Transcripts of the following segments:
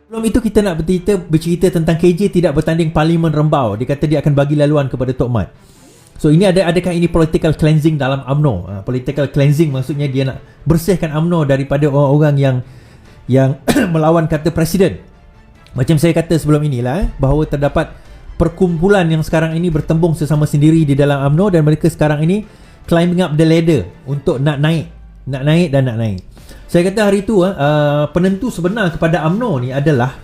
Sebelum itu kita nak bercerita tentang KJ tidak bertanding Parlimen Rembau. Dia kata dia akan bagi laluan kepada Tok Mat. So ini adakah ini political cleansing dalam UMNO? Political cleansing maksudnya dia nak bersihkan UMNO daripada orang-orang yang melawan kata presiden. Macam saya kata sebelum inilah bahawa terdapat perkumpulan yang sekarang ini bertembung sesama sendiri di dalam UMNO dan mereka sekarang ini climbing up the ladder untuk nak naik. Saya kata hari itu penentu sebenar kepada UMNO ni adalah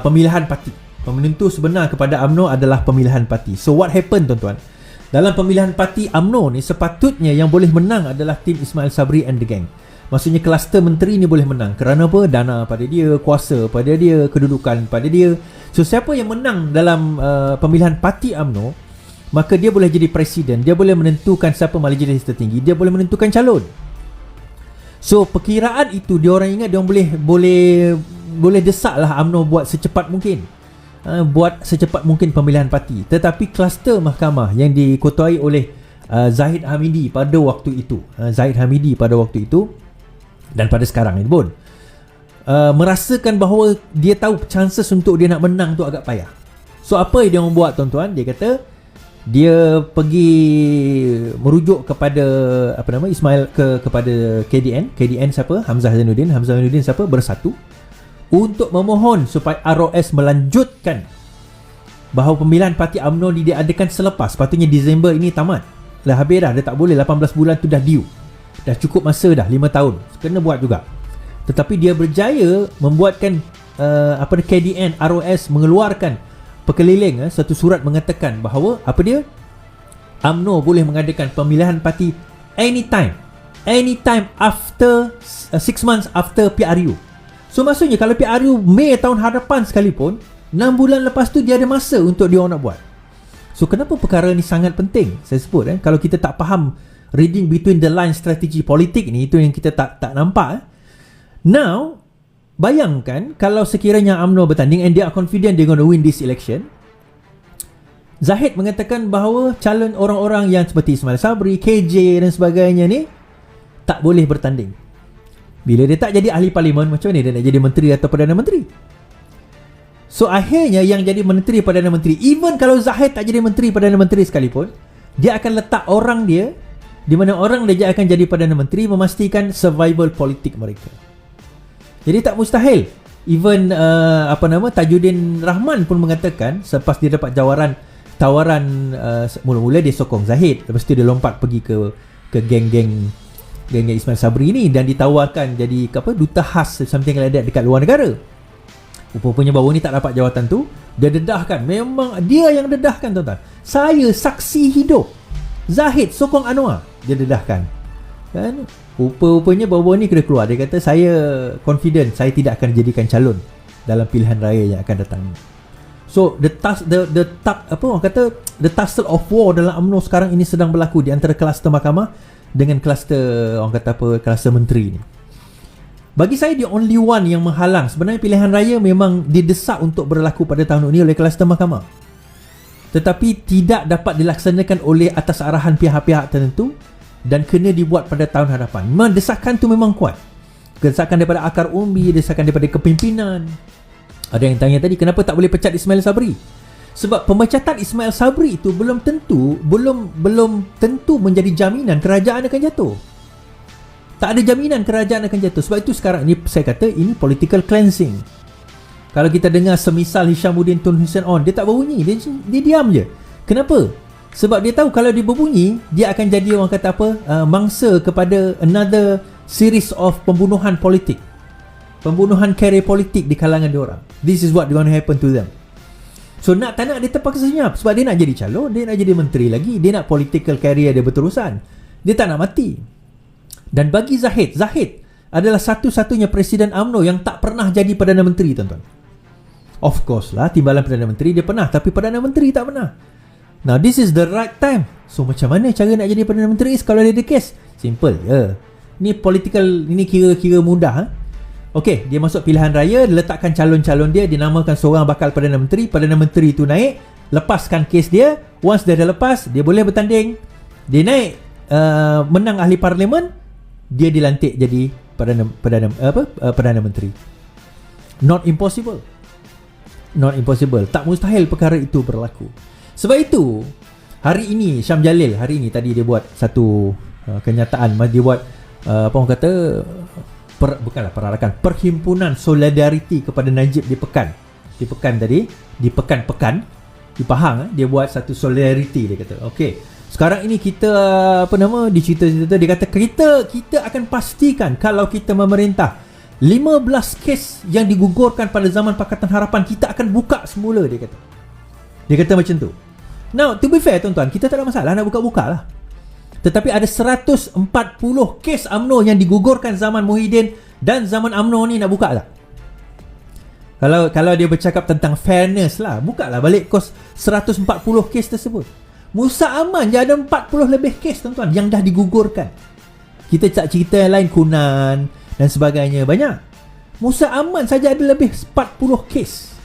pemilihan parti. Penentu sebenar kepada UMNO adalah pemilihan parti. So what happened tuan-tuan? Dalam pemilihan parti UMNO ni sepatutnya yang boleh menang adalah tim Ismail Sabri and the gang. Maksudnya kluster menteri ni boleh menang. Kerana apa? Dana pada dia, kuasa pada dia, kedudukan pada dia. So siapa yang menang dalam pemilihan parti UMNO, maka dia boleh jadi presiden, dia boleh menentukan siapa majlis tertinggi, dia boleh menentukan calon. So perkiraan itu dia orang ingat dia orang boleh desaklah UMNO buat secepat mungkin. Buat secepat mungkin pemilihan parti. Tetapi kluster mahkamah yang diketuai oleh Zahid Hamidi pada waktu itu, dan pada sekarang ini pun merasakan bahawa dia tahu chances untuk dia nak menang tu agak payah. So apa yang dia orang buat tuan-tuan? Dia kata dia pergi merujuk kepada Ismail kepada KDN siapa? Hamzah Zainuddin siapa? Bersatu untuk memohon supaya ROS melanjutkan bahawa pemilihan parti UMNO ni diadakan selepas. Patutnya Disember ini tamat. Dah habis dah, dia tak boleh 18 bulan tu dah due. Dah cukup masa dah 5 tahun. Kena buat juga. Tetapi dia berjaya membuatkan KDN ROS mengeluarkan perkeliling satu surat mengatakan bahawa UMNO boleh mengadakan pemilihan parti anytime after 6 months after PRU. So maksudnya kalau PRU Mei tahun hadapan sekalipun, 6 bulan lepas tu dia ada masa untuk dia orang nak buat. So kenapa perkara ni sangat penting? Saya sebut kalau kita tak faham reading between the line strategi politik ni, itu yang kita tak nampak. Now bayangkan kalau sekiranya UMNO bertanding and they are confident they're going to win this election. Zahid mengatakan bahawa calon orang-orang yang seperti Ismail Sabri, KJ dan sebagainya ni tak boleh bertanding. Bila dia tak jadi ahli parlimen, macam mana dia nak jadi menteri atau Perdana Menteri? So akhirnya yang jadi menteri Perdana Menteri, even kalau Zahid tak jadi menteri Perdana Menteri sekalipun, dia akan letak orang dia di mana orang dia akan jadi Perdana Menteri, memastikan survival politik mereka. Jadi tak mustahil. Even Tajuddin Rahman pun mengatakan selepas dia dapat tawaran mula-mula dia sokong Zahid, lepas tu dia lompat pergi ke geng-geng Ismail Sabri ni dan ditawarkan jadi duta khas something like that dekat luar negara. Rupanya baru ni tak dapat jawatan tu, dia dedahkan. Memang dia yang dedahkan tuan-tuan. Saya saksi hidup Zahid sokong Anwar, dia dedahkan. Kan? Rupanya baru ni kena keluar. Dia kata saya confident saya tidak akan jadikan calon dalam pilihan raya yang akan datang. So the tussle of war dalam UMNO sekarang ini sedang berlaku di antara kluster mahkamah dengan kluster kluster menteri ni. Bagi saya the only one yang menghalang sebenarnya pilihan raya memang didesak untuk berlaku pada tahun ini oleh kluster mahkamah, tetapi tidak dapat dilaksanakan oleh atas arahan pihak-pihak tertentu dan kena dibuat pada tahun hadapan. Memang desakan tu memang kuat. Desakan daripada akar umbi, desakan daripada kepimpinan. Ada yang tanya tadi kenapa tak boleh pecat Ismail Sabri? Sebab pemecatan Ismail Sabri itu belum tentu menjadi jaminan kerajaan akan jatuh. Tak ada jaminan kerajaan akan jatuh. Sebab itu sekarang ni saya kata ini political cleansing. Kalau kita dengar semisal Hishamuddin Tun Hussein On, dia tak berbunyi, dia diam je. Kenapa? Sebab dia tahu kalau dia berbunyi, dia akan jadi orang kata mangsa kepada another series of pembunuhan politik. Pembunuhan karier politik di kalangan dia orang. This is what going to happen to them. So tak nak dia terpaksa senyap sebab dia nak jadi calon, dia nak jadi menteri lagi, dia nak political career dia berterusan. Dia tak nak mati. Dan bagi Zahid adalah satu-satunya presiden UMNO yang tak pernah jadi Perdana Menteri, tuan-tuan. Of course lah, timbalan Perdana Menteri dia pernah, tapi Perdana Menteri tak pernah. Now this is the right time. So macam mana cara nak jadi Perdana Menteri kalau dia ada kes? Simple je. Ni political, ini kira-kira mudah. Okey, dia masuk pilihan raya, dia letakkan calon-calon dia, dinamakan seorang bakal Perdana Menteri. Perdana Menteri tu naik, lepaskan kes dia. Once dia dah lepas, dia boleh bertanding. Dia naik, menang ahli parlimen, dia dilantik jadi Perdana Menteri. Not impossible. Not impossible. Tak mustahil perkara itu berlaku. Sebab itu hari ini Syam Jalil hari ini tadi dia buat satu kenyataan. Dia buat apa orang kata bukanlah perarakan, perhimpunan solidariti kepada Najib di Pekan tadi, di Pekan di Pahang. Dia buat satu solidariti, dia kata okey, sekarang ini kita di cerita-cerita dia kata kita akan pastikan kalau kita memerintah 15 kes yang digugurkan pada zaman Pakatan Harapan kita akan buka semula, dia kata macam tu. Now to be fair tuan-tuan, kita tak ada masalah nak buka-buka lah. Tetapi ada 140 kes UMNO yang digugurkan zaman Muhyiddin dan zaman UMNO ni nak buka tak? Kalau dia bercakap tentang fairness lah, buka lah balik kos 140 kes tersebut. Musa Aman je ada 40 lebih kes tuan-tuan yang dah digugurkan. Kita tak cerita yang lain, Kunan dan sebagainya, banyak. Musa Aman saja ada lebih 40 kes.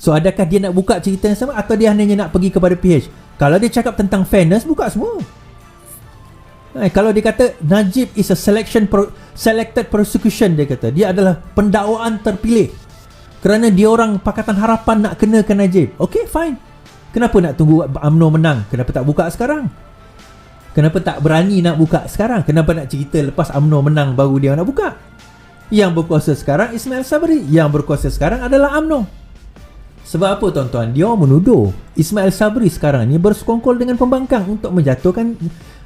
So adakah dia nak buka cerita yang sama atau dia hanya nak pergi kepada PH? Kalau dia cakap tentang fairness, buka semua. Kalau dia kata Najib is a selected prosecution, dia kata dia adalah pendakwaan terpilih kerana dia orang Pakatan Harapan nak kenakan Najib. Okay, fine. Kenapa nak tunggu UMNO menang? Kenapa tak buka sekarang? Kenapa tak berani nak buka sekarang? Kenapa nak cerita lepas UMNO menang baru dia nak buka? Yang berkuasa sekarang Ismail Sabri, yang berkuasa sekarang adalah UMNO. Sebab apa tuan-tuan? Dia menuduh Ismail Sabri sekarang ni bersekongkol dengan pembangkang untuk menjatuhkan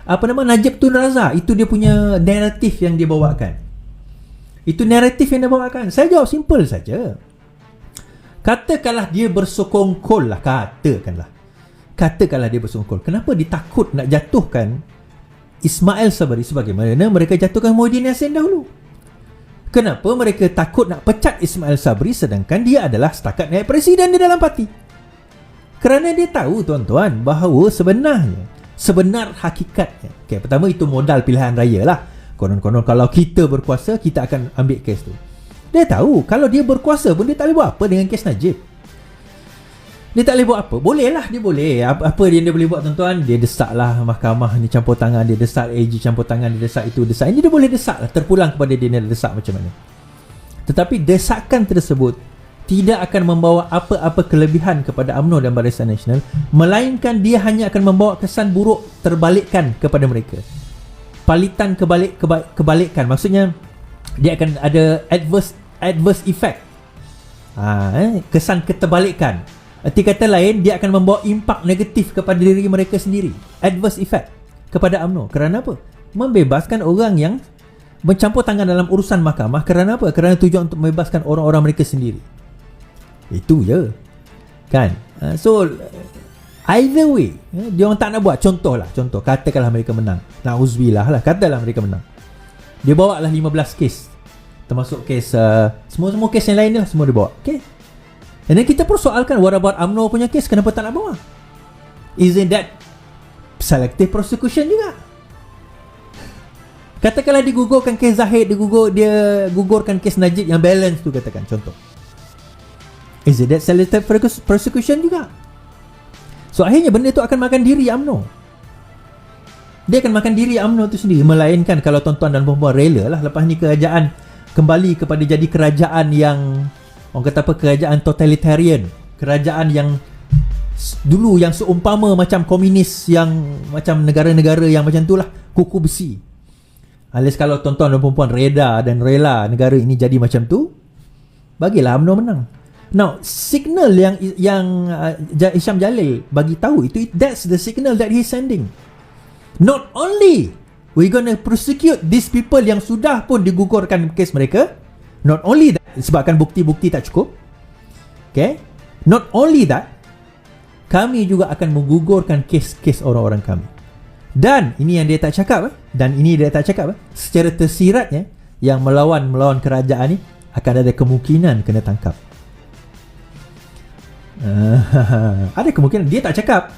Najib Tun Razak. Itu dia punya naratif yang dia bawakan. Saya jawab simple saja. Katakanlah dia bersekongkol lah, katakanlah dia bersekongkol. Kenapa dia takut nak jatuhkan Ismail Sabri sebagaimana mereka jatuhkan Muhyiddin Yassin dahulu? Kenapa mereka takut nak pecat Ismail Sabri sedangkan dia adalah setakat naib presiden di dalam parti? Kerana dia tahu tuan-tuan bahawa sebenar hakikatnya. Okay, pertama itu modal pilihan raya lah. Konon-konon kalau kita berkuasa, kita akan ambil kes tu. Dia tahu kalau dia berkuasa pun dia tak boleh buat apa dengan kes Najib. Dia tak boleh buat apa. Boleh lah, dia boleh. Apa yang dia boleh buat tuan-tuan? Dia desak lah mahkamah ni campur tangan. Dia desak AG campur tangan. Dia desak itu, desak ini. Dia boleh desak lah. Terpulang kepada dia desak macam mana. Tetapi desakan tersebut tidak akan membawa apa-apa kelebihan kepada UMNO dan Barisan Nasional, melainkan dia hanya akan membawa kesan buruk terbalikkan kepada mereka. Palitan kebalikan. Maksudnya dia akan ada adverse effect. Kesan keterbalikan. Arti kata lain, dia akan membawa impak negatif kepada diri mereka sendiri. Adverse effect kepada UMNO. Kerana apa? Membebaskan orang yang mencampur tangan dalam urusan mahkamah. Kerana apa? Kerana tujuan untuk membebaskan orang-orang mereka sendiri. Itu je. Kan? So either way, dia orang tak nak buat. Contoh, katakanlah mereka menang. Na'uzubillah lah, katakanlah mereka menang. Dia bawa lah 15 kes. Termasuk kes semua kes yang lain ni lah, semua dia bawa. Okay. And then kita persoalkan, what about UMNO punya kes? Kenapa tak nak bawa? Isn't that selective prosecution juga? Katakanlah digugurkan kes Zahid, dia gugurkan kes Najib yang balance tu, katakan contoh. Isn't that selective prosecution juga? So akhirnya benda tu akan makan diri UMNO. Dia akan makan diri UMNO tu sendiri. Melainkan kalau tuan-tuan dan puan-puan rela lah lepas ni kerajaan kembali kepada jadi kerajaan yang orang kata apa, kerajaan totalitarian, kerajaan yang dulu yang seumpama macam komunis, yang macam negara-negara yang macam tu lah, kuku besi. Alias kalau tuan-tuan dan puan-puan reda dan rela negara ini jadi macam tu, bagilah UMNO menang. Now, signal yang Syam Jalil bagi tahu itu, that's the signal that he's sending. Not only we're gonna prosecute these people yang sudah pun digugurkan kes mereka, not only that, sebabkan bukti-bukti tak cukup. Okay? Not only that, kami juga akan menggugurkan kes-kes orang-orang kami. Dan ini yang dia tak cakap, secara tersiratnya, yang melawan kerajaan ni akan ada kemungkinan kena tangkap. Ada kemungkinan. Dia tak cakap,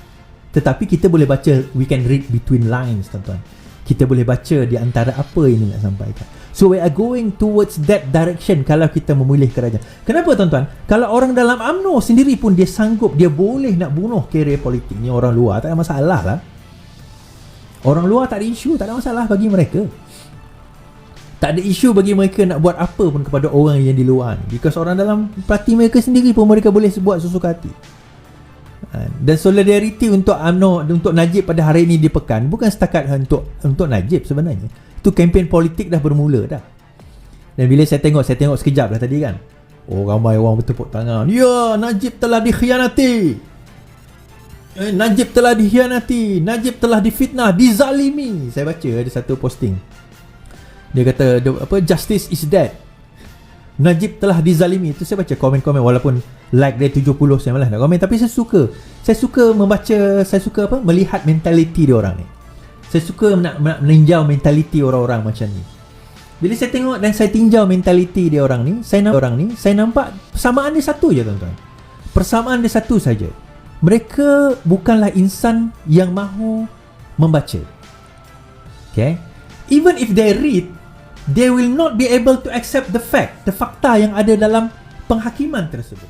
tetapi kita boleh baca, we can read between lines, tuan-tuan. Kita boleh baca di antara apa yang dia nak sampaikan. So we are going towards that direction kalau kita memilih kerajaan. Kenapa tuan-tuan? Kalau orang dalam UMNO sendiri pun dia sanggup, dia boleh nak bunuh karier politik ni orang luar, tak ada masalah lah. Orang luar tak ada isu, tak ada masalah bagi mereka. Tak ada isu bagi mereka nak buat apa pun kepada orang yang di luar ni, because orang dalam parti mereka sendiri pun mereka boleh buat sesuka hati. Dan solidariti untuk UMNO, untuk Najib pada hari ini di Pekan bukan setakat untuk Najib sebenarnya. Itu kempen politik dah bermula dah. Dan bila saya tengok sekejap dah tadi kan, ramai orang bertepuk tangan. Ya, Najib telah dikhianati. Najib telah dikhianati. Najib telah difitnah, dizalimi. Saya baca ada satu posting. Dia kata justice is dead. Najib telah dizalimi. Itu saya baca komen-komen, walaupun like dia 70 saya malah nak komen, tapi saya suka membaca, saya suka melihat mentaliti dia orang ni. Saya suka nak meninjau mentaliti orang-orang macam ni. Bila saya tengok dan saya tinjau mentaliti dia orang ni, saya nampak persamaan dia satu je tuan-tuan. Persamaan dia satu saja. Mereka bukanlah insan yang mahu membaca. Okay? Even if they read, they will not be able to accept the fakta yang ada dalam penghakiman tersebut.